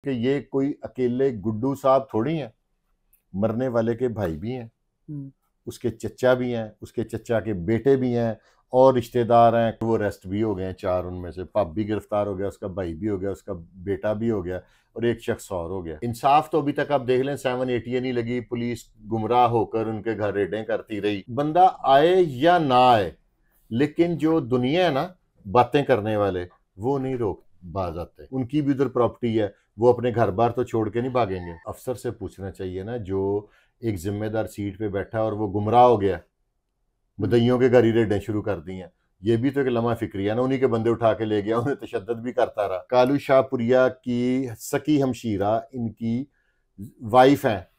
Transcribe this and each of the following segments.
कि ये कोई अकेले गुड्डू साहब थोड़ी हैं, मरने वाले के भाई भी हैं, उसके चचा भी हैं, उसके चचा के बेटे भी हैं और रिश्तेदार हैं। वो अरेस्ट भी हो गए हैं 4, उनमें से पाप भी गिरफ्तार हो गया, उसका भाई भी हो गया, उसका बेटा भी हो गया और एक शख्स और हो गया। इंसाफ तो अभी तक आप देख लें 780 नहीं लगी, पुलिस गुमराह होकर उनके घर रेडें करती रही। बंदा आए या ना आए, लेकिन जो दुनिया है ना बातें करने वाले, वो नहीं रोक बाज आते। उनकी भी उधर प्रॉपर्टी है, वो अपने घर बार तो छोड़ के नहीं भागेंगे। अफसर से पूछना चाहिए ना, जो एक जिम्मेदार सीट पे बैठा और वो गुमराह हो गया, मुद्दइयों के घर ही रेडें शुरू कर दी हैं। ये भी तो एक लम्हा फिक्रिया ना, उन्हीं के बंदे उठा के ले गया, उन्हें तशद्दुद भी करता रहा। कालू शाहपुरिया की सकी हमशीरा इनकी वाइफ है,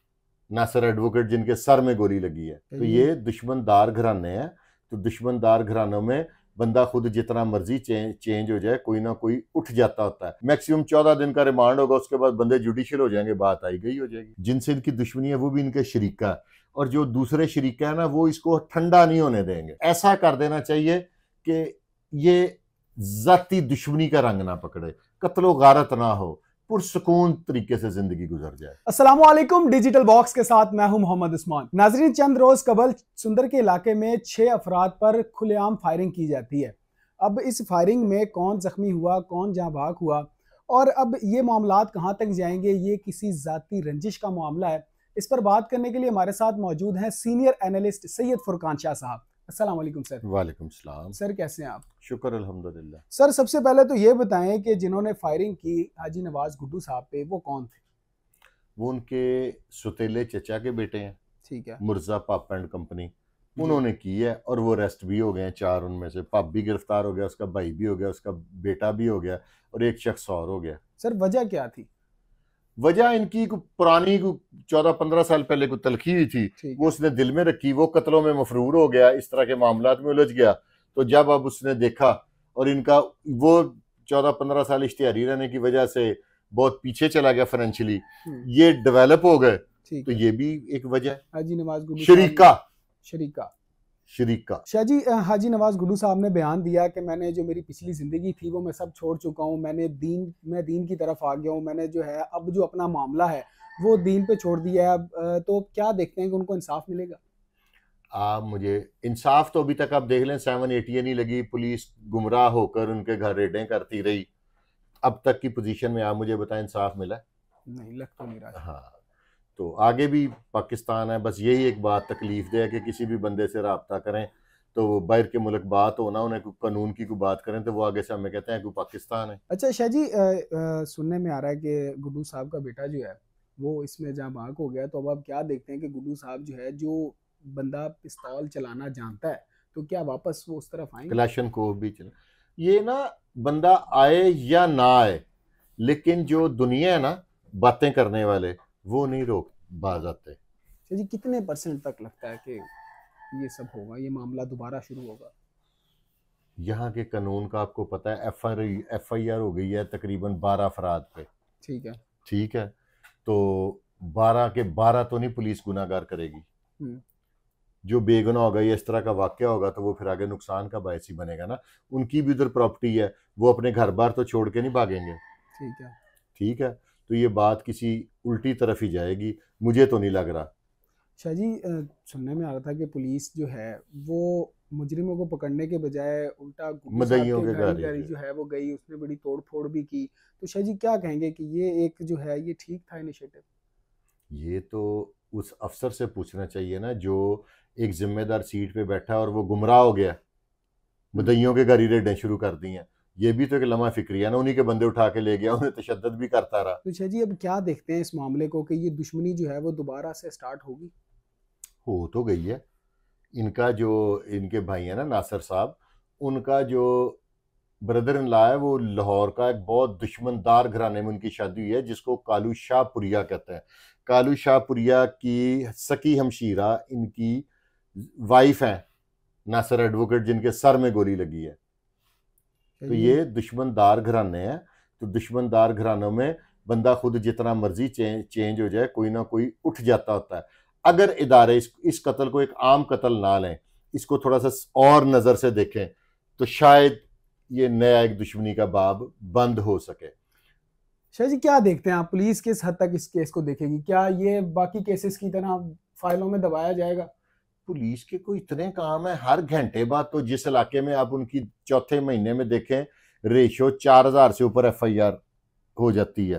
नासिर एडवोकेट, जिनके सर में गोली लगी है। तो ये दुश्मनदार घराने हैं। तो दुश्मनदार घरानों में बंदा खुद जितना मर्जी चेंज हो जाए, कोई ना कोई उठ जाता होता है। मैक्सिमम 14 दिन का रिमांड होगा, उसके बाद बंदे जुडिशियल हो जाएंगे, बात आई गई हो जाएगी। जिनसे इनकी दुश्मनी है वो भी इनके शरीका है, और जो दूसरे शरीका है ना, वो इसको ठंडा नहीं होने देंगे। ऐसा कर देना चाहिए कि ये जाती दुश्मनी का रंग ना पकड़े, कत्लो गारत ना हो, पुरसुकून तरीके से जिंदगी गुजर जाए। अस्सलाम वालेकुम, डिजिटल बॉक्स के साथ मैं हूं मोहम्मद उस्मान। नाजरीन, चंद रोज कबल सुंदर के इलाके में 6 अफराद पर खुलेआम फायरिंग की जाती है। अब इस फायरिंग में कौन जख्मी हुआ, कौन जहां भाग हुआ, और अब ये मामलात कहां तक जाएंगे, ये किसी जाती रंजिश का मामला है। इस पर बात करने के लिए हमारे साथ मौजूद हैं सीनियर एनालिस्ट सैयद फुरकान शाह साहब। अस्सलाम वालेकुम सर। वालेकुम सलाम सर, कैसे हैं आप? शुक्र अल्हम्दुलिल्लाह। सर, सबसे पहले तो ये बताएं कि जिन्होंने फायरिंग की हाजी नवाज गुड्डू साहब पे, वो कौन थे? वो उनके सुतेले चचा के बेटे हैं, ठीक है। मुर्जा पब एंड कंपनी, उन्होंने की है और वो अरेस्ट भी हो गए हैं 4, उनमें से पब भी गिरफ्तार हो गया, उसका भाई भी हो गया, उसका बेटा भी हो गया और एक शख्स और हो गया। सर, वजह क्या थी? वजह इनकी पुरानी 14-15 साल पहले को तलखी हुई थी, वो उसने दिल में रखी, वो कत्लों में मफरूर हो गया, इस तरह के मामलात में उलझ गया। तो जब अब उसने देखा और इनका वो 14-15 साल इश्तिहारी रहने की वजह से बहुत पीछे चला गया फाइनेंशियली, ये डेवलप हो गए, तो ये भी एक वजह है। हाजी नवाज गुड्डू शरीका शाह जी, हाजी नवाज गुड्डू साहब ने बयान दिया कि मैंने जो मेरी पिछली ज़िंदगी थी वो मैं सब छोड़ चुका हूँ, मैं दीन की तरफ आ गया हूँ, मैंने जो है अब जो अपना मामला है वो दीन पे छोड़ दिया है। तो क्या देखते हैं कि उनको इंसाफ मिलेगा? मुझे इंसाफ तो अभी तक आप देख लें 780 नहीं लगी, पुलिस गुमराह होकर उनके घर रेडें करती रही। अब तक की पोजीशन में आप मुझे बताएं इंसाफ मिला? नहीं, लग तो नहीं रहा। हाँ, तो आगे भी पाकिस्तान है, बस यही एक बात तकलीफ दे है कि किसी भी बंदे से रब्ता करें तो बाहर के मुल्क बात हो ना, उन्हें कानून की कोई बात करें तो वो आगे से हमें कहते हैं कि पाकिस्तान है। अच्छा शाह जी, सुनने में आ रहा है कि गुड्डू साहब का बेटा जो है वो इसमें जहाँ भाग हो गया, तो अब आप क्या देखते हैं कि गुड्डू साहब जो है, जो बंदा पिस्तौल चलाना जानता है, तो क्या वापस वो उस तरफ आएंगे? क्लैशन को भी चला, ये ना बंदा आए या ना आए, लेकिन जो दुनिया है ना बातें करने वाले, वो नहीं रोक बाज आते। जी, कितने % तक लगता है कि ये सब होगा, ये मामला दोबारा शुरू होगा? यहाँ के कानून का आपको पता है, FIR हो गई है तकरीबन 12 अफराद पे। ठीक है। ठीक है, तो 12 के 12 तो नहीं पुलिस गुनाहगार करेगी। जो बेगुनाह होगा या इस तरह का वाकया होगा तो वो फिर आगे नुकसान का बायस ही बनेगा ना। उनकी भी उधर प्रॉपर्टी है, वो अपने घर बार तो छोड़ के नहीं भागेंगे। ठीक है। ठीक है, तो ये बात किसी उल्टी तरफ ही जाएगी, मुझे तो नहीं लग रहा। शाह जी, सुनने में आ रहा था कि पुलिस जो है वो मुजरिमों को पकड़ने के बजाय उल्टा मुद्दइयों के घर जो है वो गई, उसने बड़ी तोड़ फोड़ भी की। तो शाह जी, क्या कहेंगे कि ये एक जो है ये ठीक था इनिशिएटिव? ये तो उस अफसर से पूछना चाहिए ना, जो एक जिम्मेदार सीट पे बैठा और वो गुमराह हो गया, मुद्दइयों के घर ही रेडें शुरू कर दी हैं। ये भी तो एक लम्हा फिक्रिया ना, उन्हीं के बंदे उठा के ले गया, उन्हें तशद्दुद भी करता रहा। तो शाह जी, अब क्या देखते हैं इस मामले को कि ये दुश्मनी जो है वो दोबारा से स्टार्ट होगी? हो तो गई है। इनका जो इनके भाई है ना नासिर साहब, उनका जो ब्रदर इन लॉ है वो लाहौर का एक बहुत दुश्मनदार घराने में उनकी शादी हुई है, जिसको कालू शाहपुरिया कहते हैं। कालू शाहपुरिया की सकी हमशीरा इनकी वाइफ है, नासिर एडवोकेट, जिनके सर में गोली लगी है। तो ये दुश्मनदार घराने हैं। तो दुश्मनदार घरानों में बंदा खुद जितना मर्जी चेंज हो जाए, कोई ना कोई उठ जाता होता है। अगर इदारे इस कत्ल को एक आम कत्ल ना लें, इसको थोड़ा सा और नज़र से देखें, तो शायद ये नया एक दुश्मनी का बाब बंद हो सके। शाह जी, क्या देखते हैं आप, पुलिस किस हद तक इस केस को देखेगी? क्या ये बाकी केसेस की तरह फाइलों में दबाया जाएगा? पुलिस के कोई इतने काम है, हर घंटे बाद तो जिस इलाके में आप उनकी चौथे महीने में देखें रेशो 4000 से ऊपर FIR हो जाती है।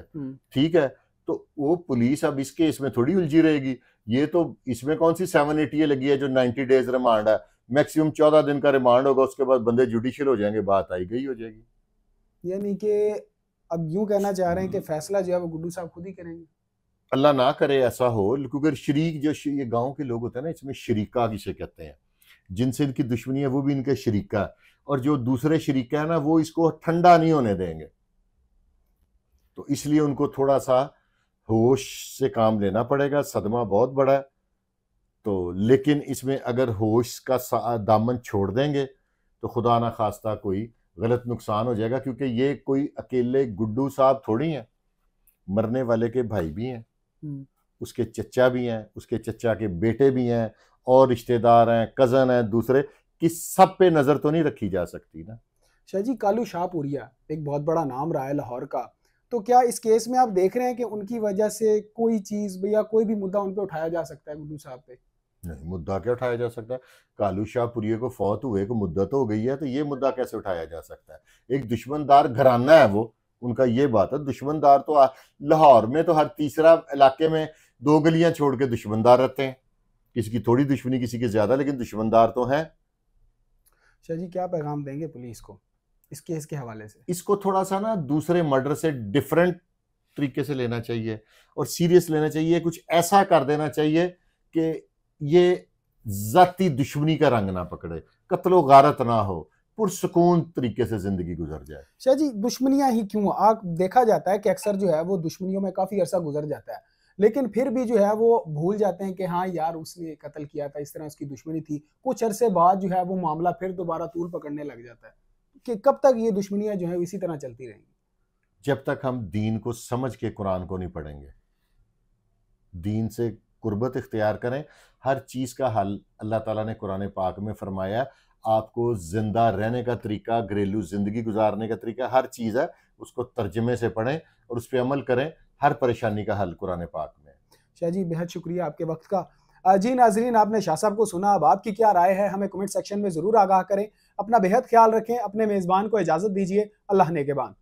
ठीक है, तो वो पुलिस अब इस केस में थोड़ी उलझी रहेगी। ये तो इसमें कौन सी 780 लगी है जो 90 डेज रिमांड है, मैक्सिमम 14 दिन का रिमांड होगा, उसके बाद बंदे जुडिशियल हो जाएंगे, बात आई गई हो जाएगी। यानी कि अब यूं कहना चाह रहे हैं कि फैसला जो है वो गुड्डू साहब खुद ही करेंगे? अल्लाह ना करे ऐसा हो, क्योंकि शरीक जो ये गांव के लोग होते हैं ना, इसमें शरीका किसे कहते हैं, जिनसे इनकी दुश्मनी है वो भी इनके शरीका है, और जो दूसरे शरीका है ना वो इसको ठंडा नहीं होने देंगे। तो इसलिए उनको थोड़ा सा होश से काम लेना पड़ेगा। सदमा बहुत बड़ा है, तो लेकिन इसमें अगर होश का दामन छोड़ देंगे तो खुदा ना खास्ता कोई गलत नुकसान हो जाएगा, क्योंकि ये कोई अकेले गुड्डू साहब थोड़ी हैं, मरने वाले के भाई भी हैं, उसके चचा भी हैं, उसके चचा के बेटे भी हैं, और रिश्तेदार हैं, कजन हैं, दूसरे कि सब पे नजर तो नहीं रखी जा सकती ना। शाह जी, कालू शाहपुरिया एक बहुत बड़ा नाम रहा है लाहौर का, तो क्या इस केस में आप देख रहे हैं कि उनकी वजह से कोई चीज या कोई भी मुद्दा उन पे उठाया जा सकता है गुड्डू साहब पे? नहीं, मुद्दा क्या उठाया जा सकता है? कालू शाहपुरिया को फौत हुए को मुद्दा तो हो गई है, तो ये मुद्दा कैसे उठाया जा सकता है? एक दुश्मनदार घराना है वो, उनका ये बात है। दुश्मनदार तो लाहौर में तो हर तीसरा इलाके में 2 गलियां छोड़ के दुश्मनदार रहते हैं, किसी की थोड़ी दुश्मनी, किसी की ज्यादा, लेकिन दुश्मनदार तो हैं। शाह जी, क्या पैगाम देंगे पुलिस को इस केस के हवाले से? इसको थोड़ा सा ना दूसरे मर्डर से डिफरेंट तरीके से लेना चाहिए और सीरियस लेना चाहिए। कुछ ऐसा कर देना चाहिए कि ये जाती दुश्मनी का रंग ना पकड़े, कत्लो गारत ना हो, पुरसुकून तरीके से जिंदगी गुजर जाए। शाह जी, दुश्मनियां ही क्यों? आप देखा जाता है कि अक्सर जो है वो दुश्मनियों में काफी अरसा गुजर जाता है, लेकिन फिर भी जो है वो भूल जाते हैं कि हाँ यार उसने कत्ल किया था, इस तरह उसकी दुश्मनी थी। कुछ अरसे बाद जो है वो मामला फिर दोबारा तूल पकड़ने लग जाता है। कि कब तक ये दुश्मनियां जो है इसी तरह चलती रहेंगी? जब तक हम दीन को समझ के कुरान को नहीं पढ़ेंगे, दीन से कुर्बत इख्तियार करें। हर चीज़ का हल अल्लाह ताला ने कुरान पाक में फरमाया। आपको जिंदा रहने का तरीका, घरेलू जिंदगी गुजारने का तरीका, हर चीज़ है, उसको तर्जमे से पढ़ें और उस पर अमल करें। हर परेशानी का हल कुरान पाक में। शाह जी, बेहद शुक्रिया आपके वक्त का। जी नाजरीन, आपने शाह साहब को सुना। अब आपकी क्या राय है हमें कमेंट सेक्शन में ज़रूर आगाह करें। अपना बेहद ख्याल रखें। अपने मेज़बान को इजाज़त दीजिए। अल्लाह नेगेबान।